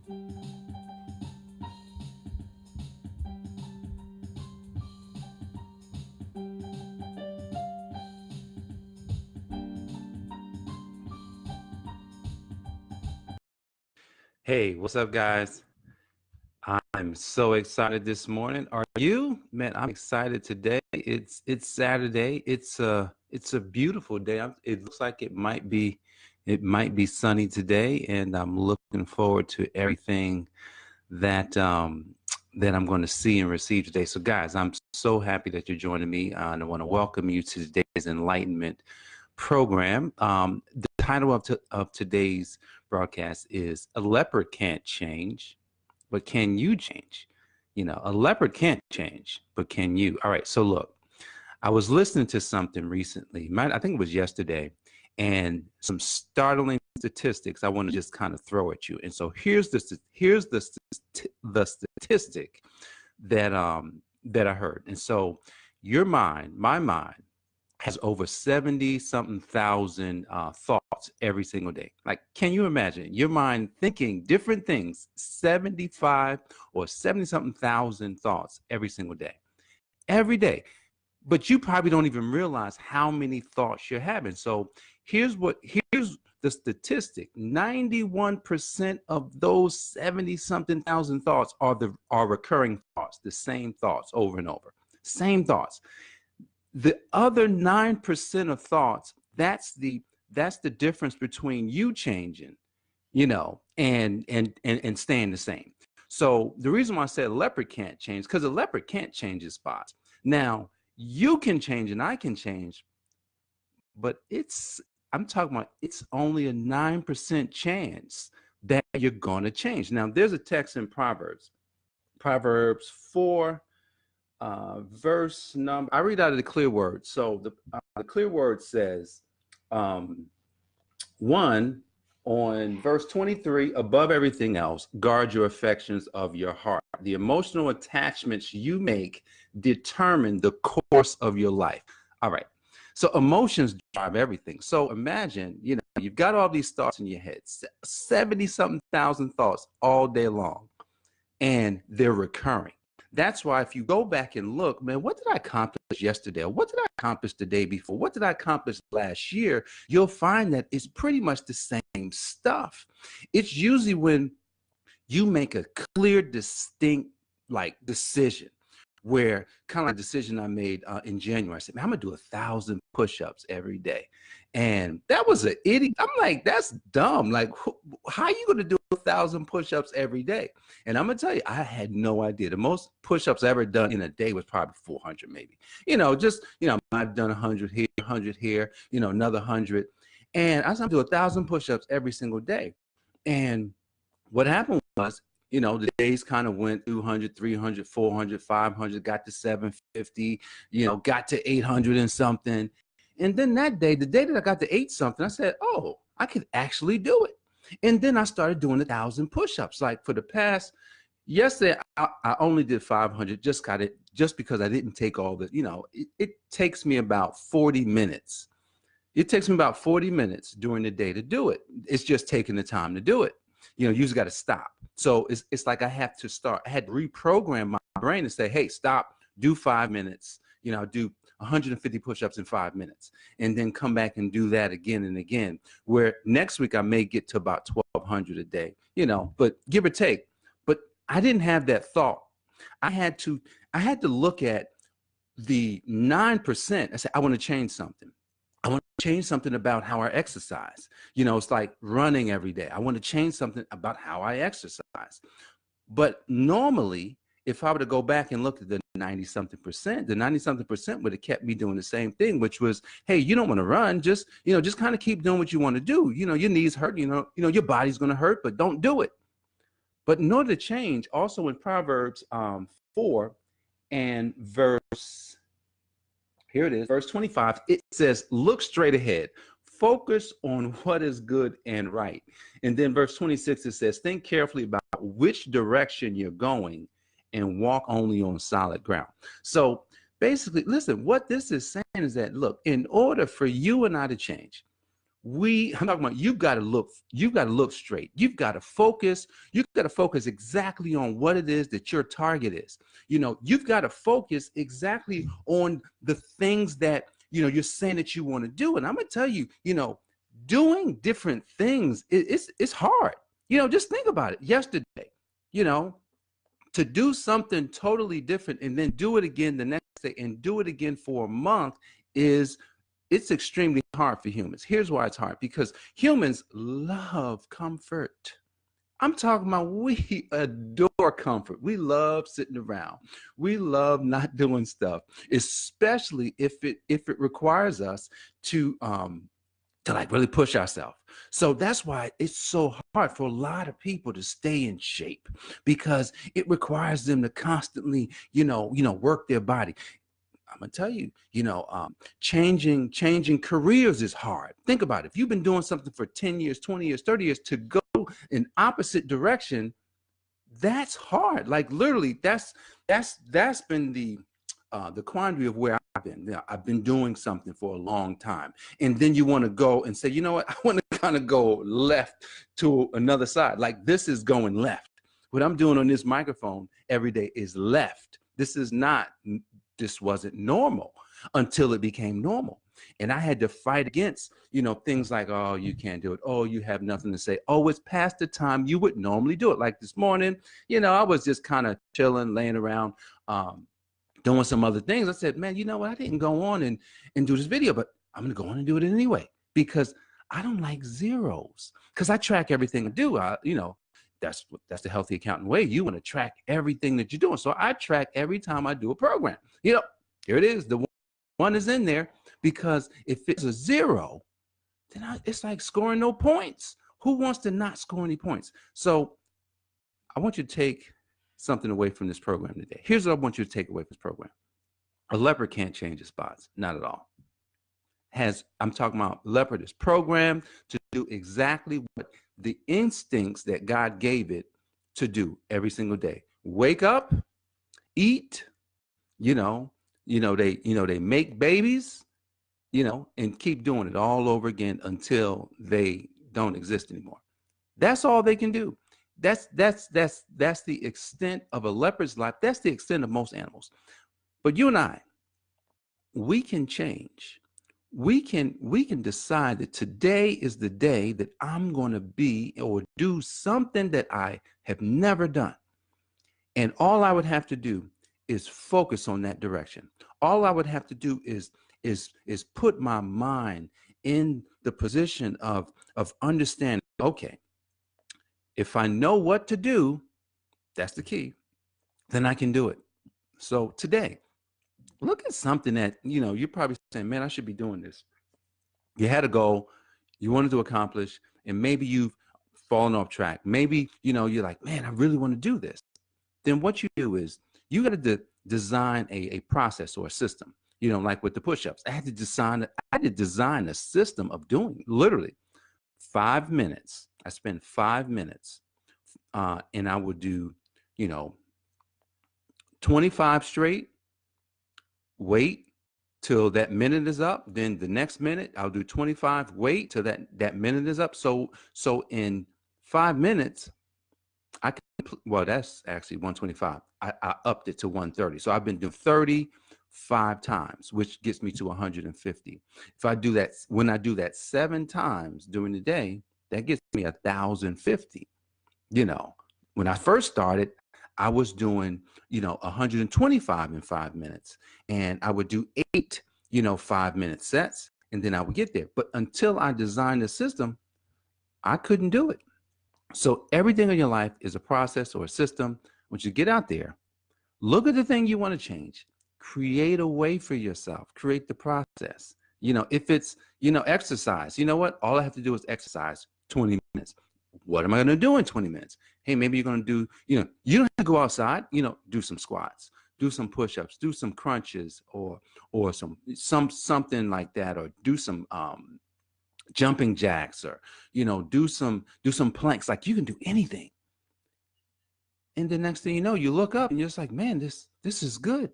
Hey, what's up, guys? I'm so excited this morning. Are you? Man, I'm excited today. It's Saturday. It's a beautiful day. It looks like it might be sunny today, and I'm looking forward to everything that that I'm going to see and receive today. So, guys, I'm so happy that you're joining me, and I want to welcome you to today's Enlightenment program. The title of today's broadcast is "A Leopard Can't Change, but Can You Change?" A leopard can't change, but can you? All right. So look, I was listening to something recently. I think it was yesterday, and some startling statistics I want to just kind of throw at you. And so here's the statistic that I heard. And so your mind, my mind, has over 70 something thousand thoughts every single day. Like, can you imagine your mind thinking different things, 75 or 70 something thousand thoughts every day? But you probably don't even realize how many thoughts you're having. So here's the statistic: 91% of those 70 something thousand thoughts are recurring thoughts, the same thoughts over and over, same thoughts. The other 9% of thoughts, that's the difference between you changing, and staying the same. So the reason why I said a leopard can't change, because a leopard can't change his spots. Now, you can change and I can change, but I'm talking about, it's only a 9% chance that you're going to change. Now, there's a text in Proverbs 4, verse number, I read out of the clear word. So the clear word says, one, on verse 23, above everything else, guard your affections of your heart. The emotional attachments you make determine the course of your life. All right. So emotions drive everything. So imagine, you've got all these thoughts in your head, 70 something thousand thoughts all day long, and they're recurring. That's why if you go back and look, man, what did I accomplish yesterday? Or what did I accomplish the day before? What did I accomplish last year? You'll find that it's pretty much the same stuff. It's usually when you make a clear, distinct, decision, where kind of like the decision I made in January. I said, man, I'm gonna do 1,000 push-ups every day. And that was an idiot. I'm like, that's dumb. Like, how are you gonna do 1,000 push-ups every day? And I'm gonna tell you, I had no idea. The most push-ups I ever done in a day was probably 400, maybe. I've done 100 here, 100 here, another 100. And I was gonna do 1,000 push-ups every single day. And what happened was, the days kind of went 200, 300, 400, 500, got to 750, got to 800 and something. And then that day, the day that I got to 8 something, I said, oh, I could actually do it. And then I started doing 1,000 push-ups. Like for the past, yesterday, I only did 500, just because I didn't take all the, it takes me about 40 minutes. It takes me about 40 minutes during the day to do it. It's just taking the time to do it. You just got to stop. So it's like I had to reprogram my brain and say, hey, stop, do 5 minutes, do 150 push-ups in 5 minutes, and then come back and do that again and again, where next week I may get to about 1,200 a day, but give or take. But I didn't have that thought. I had to look at the 9%. I said, I want to change something. I want to change something about how I exercise. It's like running every day. I want to change something about how I exercise. But normally, if I were to go back and look at the 90-something percent, the 90-something percent would have kept me doing the same thing, which was, hey, you don't want to run. Just kind of keep doing what you want to do. Your knees hurt, your body's going to hurt, but don't do it. But in order to change, also in Proverbs 4 and verse, here it is, verse 25, it says, look straight ahead, focus on what is good and right. And then verse 26, it says, think carefully about which direction you're going and walk only on solid ground. So basically, listen, what this is saying is that, look, in order for you and I to change, I'm talking about you've got to look straight. You've got to focus. You've got to focus exactly on what it is that your target is. You've got to focus exactly on the things that, you're saying that you want to do. And I'm going to tell you, doing different things, it's hard. Just think about it. Yesterday, to do something totally different and then do it again the next day and do it again for a month it's extremely hard for humans. Here's why it's hard, because humans love comfort. I'm talking about we adore comfort. We love sitting around. We love not doing stuff, especially if it requires us to like really push ourselves. So that's why it's so hard for a lot of people to stay in shape, because it requires them to constantly, work their body. I'm gonna tell you, changing careers is hard. Think about it. If you've been doing something for 10 years, 20 years, 30 years, to go in opposite direction, that's hard. Like literally, that's been the quandary of where I've been. I've been doing something for a long time, and then you want to go and say, you know what, I want to kind of go left to another side. Like this is going left. What I'm doing on this microphone every day is left. This wasn't normal until it became normal. And I had to fight against, things like, oh, you can't do it. Oh, you have nothing to say. Oh, it's past the time you would normally do it. Like this morning, I was just kind of chilling, laying around, doing some other things. I said, man, you know what? I didn't go on and do this video, but I'm going to go on and do it anyway, because I don't like zeros, because I track everything I do. That's the healthy accountant way. You want to track everything that you're doing. So I track every time I do a program. Here it is. The one is in there, because if it's a zero, then it's like scoring no points. Who wants to not score any points? So I want you to take something away from this program today. Here's what I want you to take away from this program. A leopard can't change his spots. Not at all. I'm talking about leopard is programmed to do exactly what the instincts that God gave it to do every single day. Wake up, eat, they make babies, and keep doing it all over again until they don't exist anymore. That's all they can do. That's the extent of a leopard's life. That's the extent of most animals. But you and I, we can change. We can decide that today is the day that I'm going to be or do something that I have never done. And all I would have to do is focus on that direction. All I would have to do is put my mind in the position of understanding, okay, if I know what to do, that's the key, then I can do it. So today, look at something that, you're probably saying, man, I should be doing this. You had a goal you wanted to accomplish, and maybe you've fallen off track. Maybe, you're like, man, I really want to do this. Then what you do is you got to design a process or a system, like with the push-ups. I had to design a system of doing literally 5 minutes. I spend 5 minutes and I would do, 25 straight, wait till that minute is up. Then the next minute I'll do 25, wait till that minute is up. So in 5 minutes, well, that's actually 125. I upped it to 130. So I've been doing 35 times, which gets me to 150. If I do that, when I do that 7 times during the day, that gets me 1,050. When I first started, I was doing, 125 in 5 minutes, and I would do 8, 5-minute sets, and then I would get there. But until I designed the system, I couldn't do it. So everything in your life is a process or a system. Once you get out there, look at the thing you want to change, create a way for yourself, create the process. If it's, exercise, what? All I have to do is exercise 20 minutes. What am I going to do in 20 minutes? Hey, maybe you're going to do, you don't have to go outside, do some squats, do some push-ups, do some crunches or something like that, or do some, jumping jacks, or, do some planks. Like, you can do anything. And the next thing you know, you look up and you're just like, man, this is good.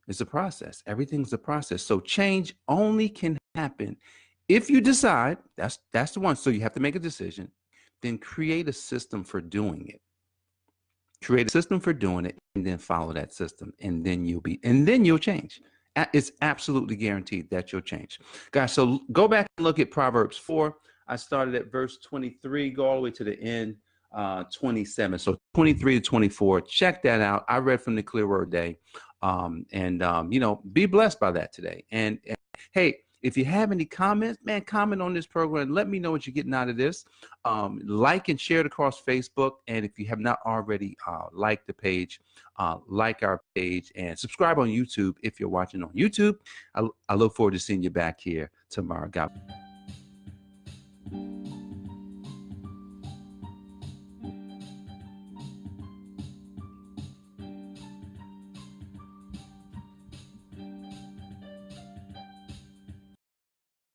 It's a process. Everything's a process. So change only can happen If you decide that's the one, so you have to make a decision, then create a system for doing it. Create a system for doing it, and then follow that system, and then you'll change. It's absolutely guaranteed that you'll change, guys. So go back and look at Proverbs 4. I started at verse 23, go all the way to the end, 27. So 23 to 24. Check that out. I read from the Clear Word Day, be blessed by that today. And hey, if you have any comments, man, comment on this program. Let me know what you're getting out of this. Like and share it across Facebook. And if you have not already liked the page, like our page, and subscribe on YouTube if you're watching on YouTube. I look forward to seeing you back here tomorrow. God.